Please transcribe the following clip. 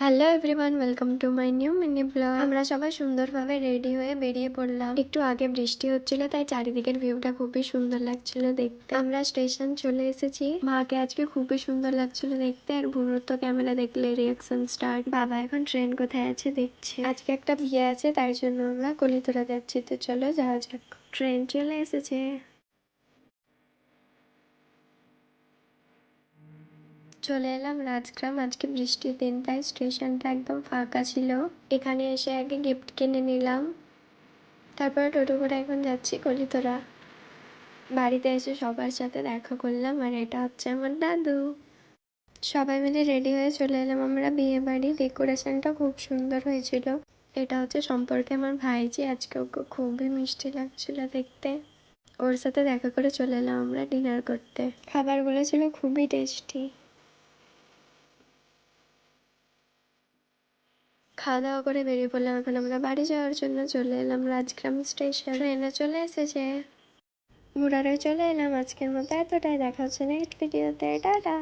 Hello everyone, welcome to my new mini blog. আমরা সবাই সুন্দরভাবে রেডি হয়ে বেরিয়ে পড়লাম। একটু আগে বৃষ্টি হচ্ছিল, তাই চারিদিকের ভিউটা খুবই সুন্দর লাগছিল দেখতে। আমরা স্টেশন চলে এসেছি। মাকে আজকে খুবই সুন্দর লাগছিল দেখতে, আর বুড়োর তো ক্যামেরা দেখলে রিয়াকশন স্টার্ট। বাবা এখন ট্রেন কোথায় আছে দেখছে। আজকে একটা বিয়ে আছে, তাই জন্য আমরা কলিতলা যাচ্ছি। তো চলো যাওয়া যাক। ট্রেন চলে এসেছে। চলে এলাম রাজগ্রাম। আজকে বৃষ্টির দিন, তাই স্টেশনটা একদম ফাঁকা ছিল। এখানে এসে আগে গিফট কিনে নিলাম, তারপরে টোটো করে এখন যাচ্ছি কলিতলা। বাড়িতে এসে সবার সাথে দেখা করলাম, আর এটা হচ্ছে আমার দাদু। সবাই মিলে রেডি হয়ে চলে এলাম আমরা বিয়ে বাড়ি। ডেকোরেশনটা খুব সুন্দর হয়েছিল। এটা হচ্ছে সম্পর্কে আমার ভাইজি। আজকে ওকে খুবই মিষ্টি লাগছিল দেখতে। ওর সাথে দেখা করে চলে এলাম আমরা ডিনার করতে। খাবারগুলো ছিল খুবই টেস্টি। খাওয়া দাওয়া করে বেরিয়ে পড়লাম। এখন আমরা বাড়ি যাওয়ার জন্য চলে এলাম রাজগ্রাম স্টেশন। ট্রেনে চলে এসেছে। মুরারও চলে এলাম। আজকের মতো এতটাই। দেখা হচ্ছে নেক্সট ভিডিওতে। টাটা।